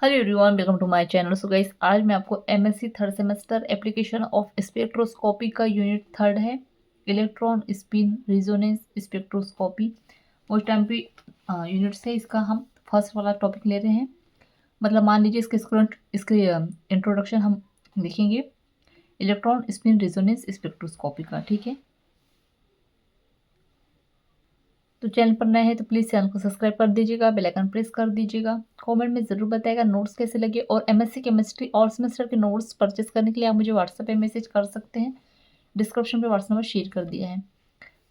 Hello everyone, welcome to my channel. So guys, आज मैं आपको MSc third semester application of spectroscopy का unit third है, electron spin resonance spectroscopy. Most time पे unit से इसका हम फर्स्ट वाला टॉपिक ले रहे हैं। मतलब मान लीजिए इसके इंट्रोडक्शन हम लिखेंगे इलेक्ट्रॉन स्पिन रेजोनेंस स्पेक्ट्रोस्कोपी का, ठीक है। तो चैनल पर नए हैं तो प्लीज़ चैनल को सब्सक्राइब कर दीजिएगा, बेल आइकन प्रेस कर दीजिएगा। कमेंट में ज़रूर बताइएगा नोट्स कैसे लगे, और एमएससी केमिस्ट्री ऑल सेमेस्टर के नोट्स परचेस करने के लिए आप मुझे व्हाट्सएप पे मैसेज कर सकते हैं। डिस्क्रिप्शन पे व्हाट्सएप नंबर शेयर कर दिया है।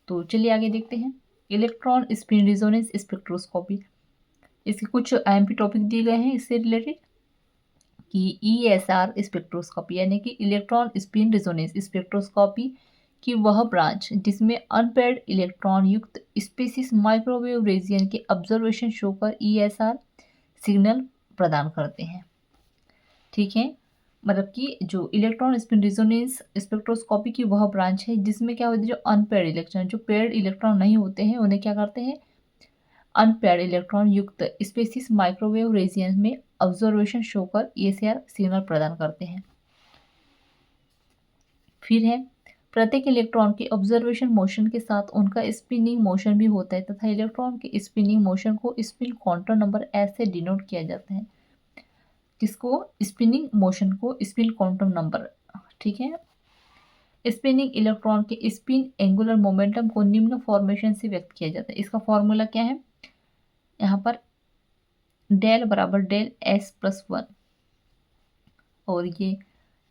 तो चलिए आगे देखते हैं। इलेक्ट्रॉन स्पिन रेजोनेंस स्पेक्ट्रोस्कोपी, इसके कुछ आईएमपी टॉपिक दिए गए हैं इससे रिलेटेड कि ईएसआर स्पेक्ट्रोस्कोपी यानी कि इलेक्ट्रॉन स्पिन रेजोनेंस स्पेक्ट्रोस्कोपी कि वह ब्रांच जिसमें अनपेयर्ड इलेक्ट्रॉन युक्त स्पेसिस माइक्रोवेव रेजियन के ऑब्जर्वेशन शो कर ईएसआर सिग्नल प्रदान करते हैं, ठीक है। मतलब कि जो इलेक्ट्रॉन स्पिन रेजोनेंस स्पेक्ट्रोस्कोपी की वह ब्रांच है जिसमें क्या होता है, जो अनपेयर्ड इलेक्ट्रॉन, जो पेयर्ड इलेक्ट्रॉन नहीं होते हैं उन्हें क्या करते हैं, अनपेयर्ड इलेक्ट्रॉन युक्त स्पेसिस माइक्रोवेव रेजियन में ऑब्जर्वेशन शो कर ईएसआर सिग्नल प्रदान करते हैं। फिर है, प्रत्येक इलेक्ट्रॉन के ऑब्जर्वेशन मोशन के साथ उनका स्पिनिंग मोशन भी होता है तथा इलेक्ट्रॉन के स्पिनिंग मोशन को स्पिन क्वांटम नंबर एस से डिनोट किया जाता है। किसको? स्पिनिंग मोशन को स्पिन क्वांटम नंबर, ठीक है। स्पिनिंग इलेक्ट्रॉन के स्पिन एंगुलर मोमेंटम को निम्न फॉर्मेशन से व्यक्त किया जाता है। इसका फॉर्मूला क्या है? यहाँ पर डेल बराबर डेल एस प्लस वन, और ये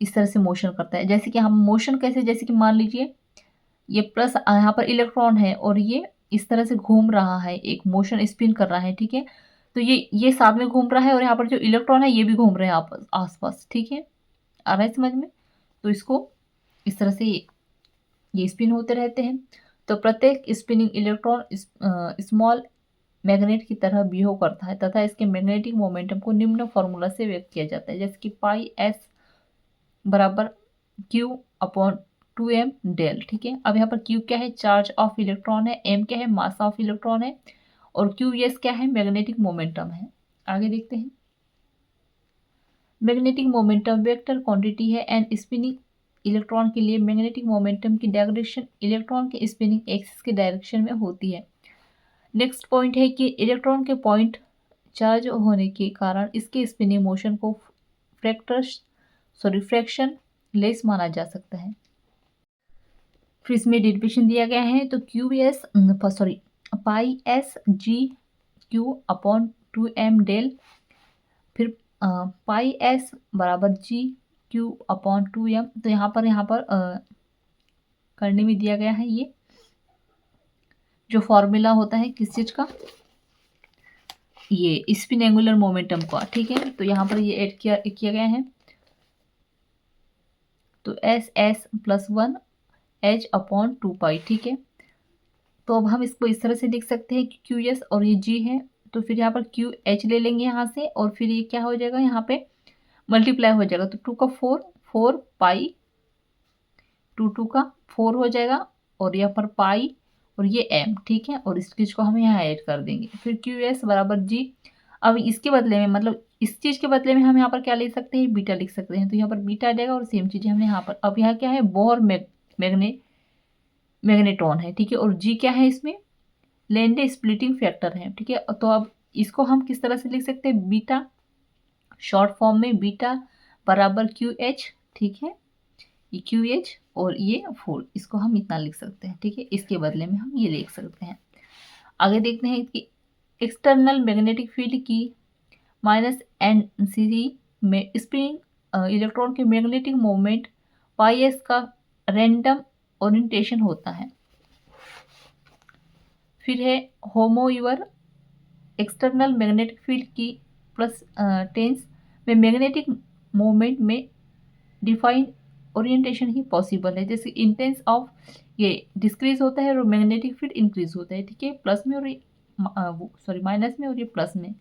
इस तरह से मोशन करता है। जैसे कि हम मोशन कैसे, जैसे कि मान लीजिए ये प्लस यहाँ पर इलेक्ट्रॉन है और ये इस तरह से घूम रहा है, एक मोशन स्पिन कर रहा है, ठीक है। तो ये साथ में घूम रहा है और यहाँ पर जो इलेक्ट्रॉन है ये भी घूम रहे हैं आपस आसपास, ठीक है। आ रहा है समझ में? तो इसको इस तरह से ये स्पिन होते रहते हैं। तो प्रत्येक स्पिनिंग इलेक्ट्रॉन स्मॉल मैग्नेट की तरह बिहेव करता है तथा इसके मैग्नेटिक मोमेंटम को निम्न फॉर्मूला से व्यक्त किया जाता है, जैसे कि पाई एस बराबर क्यू अपॉन 2m डेल, ठीक है। अब यहाँ पर Q क्या है? चार्ज ऑफ इलेक्ट्रॉन है। M क्या है? मास ऑफ इलेक्ट्रॉन है। और QS क्या है? मैग्नेटिक मोमेंटम है। आगे देखते हैं। मैग्नेटिक मोमेंटम वेक्टर क्वांटिटी है एंड स्पिनिंग इलेक्ट्रॉन के लिए मैग्नेटिक मोमेंटम की डायरेक्शन इलेक्ट्रॉन के स्पिनिंग एक्सिस के डायरेक्शन में होती है। नेक्स्ट पॉइंट है कि इलेक्ट्रॉन के पॉइंट चार्ज होने के कारण इसके स्पिनिंग मोशन को फ्रैक्शन लेस माना जा सकता है। फिर इसमें डेरिवेशन दिया गया है, तो pi S G Q upon 2m del, फिर पाई एस बराबर जी क्यू अपॉन 2m। तो यहाँ पर करने में दिया गया है ये जो फॉर्मूला होता है किस चीज़ का, ये स्पिन एंगुलर मोमेंटम का, ठीक है। तो यहाँ पर ये ऐड किया गया है। तो S plus one H upon 2 पाई, ठीक है। तो अब हम इसको इस तरह से लिख सकते हैं कि क्यू एस और ये जी है, तो फिर यहाँ पर क्यू एच ले लेंगे यहाँ से, और फिर ये क्या हो जाएगा, यहाँ पे मल्टीप्लाई हो जाएगा। तो 2 का 4 पाई, 2 का 4 हो जाएगा, और यहाँ पर पाई और ये एम, ठीक है। और इस चीज़ को हम यहाँ ऐड कर देंगे। फिर क्यू एस बराबर जी। अब इसके बदले में, मतलब इस चीज़ के बदले में हम यहाँ पर क्या लिख सकते हैं, बीटा लिख सकते हैं। तो यहाँ पर बीटा आ जाएगा, और सेम चीज़ हमने यहाँ पर, अब यहाँ क्या है, बोर मैग्नेट्रॉन है, ठीक है। और जी क्या है इसमें, लेंडे स्प्लिटिंग फैक्टर है, ठीक है। तो अब इसको हम किस तरह से लिख सकते हैं, बीटा शॉर्ट फॉर्म में बीटा बराबर क्यू एच, ठीक है। ये क्यू एच और ये 4, इसको हम इतना लिख सकते हैं, ठीक है। इसके बदले में हम ये लिख सकते हैं। आगे देखते हैं कि एक्सटर्नल मैग्नेटिक फील्ड की माइनस एन सी में स्पिन इलेक्ट्रॉन के मैग्नेटिक मोमेंट पाई एस का रैंडम ओरिएंटेशन होता है। फिर है होमोइवर एक्सटर्नल मैग्नेटिक फील्ड की प्लस टेंस में मैग्नेटिक मोमेंट में डिफाइन ओरिएंटेशन ही पॉसिबल है। जैसे इंटेंस ऑफ ये डिक्रीज होता है और मैग्नेटिक फील्ड इंक्रीज होता है, ठीक है, प्लस में और माइनस में और ये प्लस में।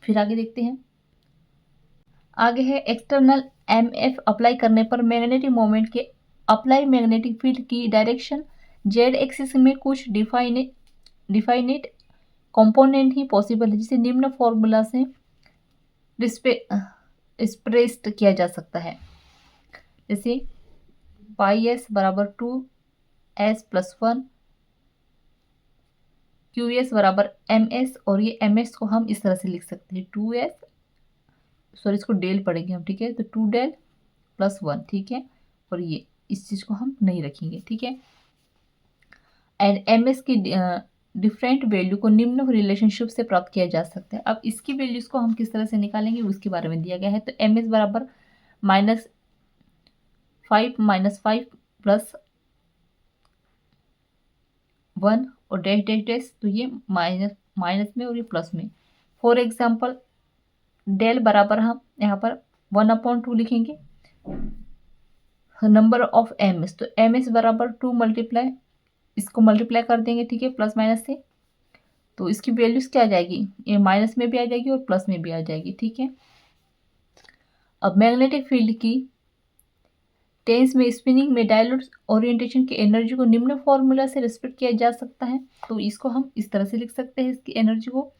फिर आगे देखते हैं। आगे है एक्सटर्नल एमएफ अप्लाई करने पर मैग्नेटिक मोमेंट के अप्लाई मैग्नेटिक फील्ड की डायरेक्शन जेड एक्सिस में कुछ डिफाइनेट कंपोनेंट ही पॉसिबल है, जिसे निम्न फॉर्मूला से एक्सप्रेस्ड किया जा सकता है। जैसे पाई एस बराबर 2s+1, क्यू एस बराबर एम एस, और ये एम एस को हम इस तरह से लिख सकते हैं 2s, सॉरी इसको डेल पढ़ेंगे हम, ठीक है, तो 2del+1, ठीक है, और ये इस चीज़ को हम नहीं रखेंगे, ठीक है। एंड एम एस की डिफरेंट वैल्यू को निम्न रिलेशनशिप से प्राप्त किया जा सकता है। अब इसकी वैल्यूज को हम किस तरह से निकालेंगे उसके बारे में दिया गया है। तो एम एस बराबर -5 -5 +1 और डैश डैश डैश, तो ये माइनस में और ये प्लस में। फॉर एग्जाम्पल डेल बराबर हम यहाँ पर 1/2 लिखेंगे नंबर ऑफ एम एस, तो एम एस बराबर 2 मल्टीप्लाई, इसको मल्टीप्लाई कर देंगे, ठीक है, प्लस माइनस से, तो इसकी वैल्यूज क्या आ जाएगी, ये माइनस में भी आ जाएगी और प्लस में भी आ जाएगी, ठीक है। अब मैग्नेटिक फील्ड की टेंस में स्पिनिंग में डायलोड ओरिएंटेशन की एनर्जी को निम्न फॉर्मूला से रिस्पेक्ट किया जा सकता है। तो इसको हम इस तरह से लिख सकते हैं, इसकी एनर्जी को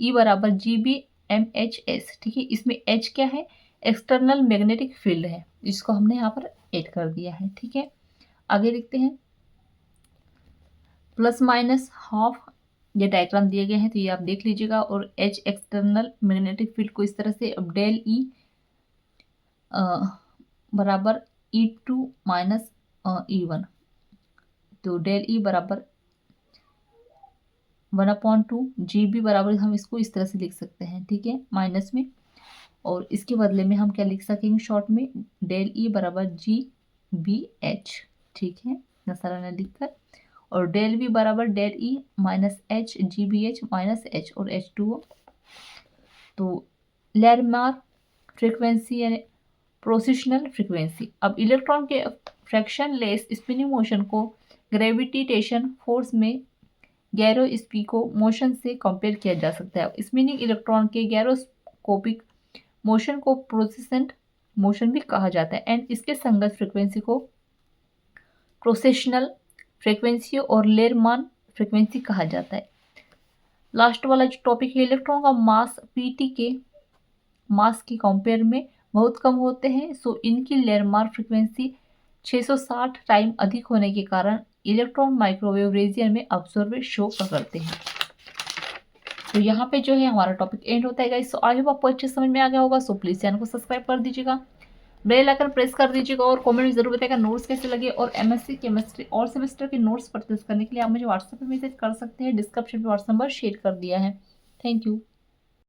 E बराबर GBmHs, ठीक है, इसमें H क्या है, एक्सटर्नल मैग्नेटिक फील्ड है, इसको हमने यहाँ पर ऐड कर दिया है, ठीक है। आगे लिखते हैं ±12, ये डायग्राम दिए गए हैं तो ये आप देख लीजिएगा, और H एक्सटर्नल मैग्नेटिक फील्ड को इस तरह से, अब डेल E बराबर E2 माइनस E1, तो डेल E बराबर 1/2 GB बराबर हम इसको इस तरह से लिख सकते हैं, ठीक है, माइनस में, और इसके बदले में हम क्या लिख सकेंगे शॉर्ट में, डेल E बराबर GBH, ठीक है, इतना सारा ना लिखकर, और डेल V बराबर del E -H GBH -H और H2O। तो लेरमार फ्रीक्वेंसी यानी प्रोसिशनल फ्रीक्वेंसी। अब इलेक्ट्रॉन के फ्रैक्शन लेस स्पिनिंग मोशन को ग्रेविटेशन फोर्स में गैरोस्पिको मोशन से कंपेयर किया जा सकता है। स्पिनिंग इलेक्ट्रॉन के गैरोस्कोपिक मोशन को प्रोसेसेंट मोशन भी कहा जाता है, एंड इसके संगत फ्रीक्वेंसी को प्रोसेशनल फ्रीक्वेंसी और लेरमान फ्रीक्वेंसी कहा जाता है। लास्ट वाला जो टॉपिक है, इलेक्ट्रॉन का मास पीटी के मास के कंपेयर में बहुत कम होते हैं, सो इनकी लेरमार फ्रीक्वेंसी 660 टाइम अधिक होने के कारण इलेक्ट्रॉन माइक्रोवेव रेडिएशन में अब्सॉर्ब शो करते हैं। तो यहाँ पे जो है हमारा टॉपिक एंड होता है गाइस। सो आई होप आपको अच्छे समझ में आ गया होगा। सो प्लीज़ चैनल को सब्सक्राइब कर दीजिएगा, बेल आइकन प्रेस कर दीजिएगा, और कमेंट में जरूर बताइएगा नोट्स कैसे लगे। और एमएससी केमिस्ट्री और सेमेस्टर के नोट्स परचेज करने के लिए आप मुझे व्हाट्सएप पर मैसेज कर सकते हैं, डिस्क्रिप्शन में व्हाट्सएप नंबर शेयर कर दिया है। Thank you.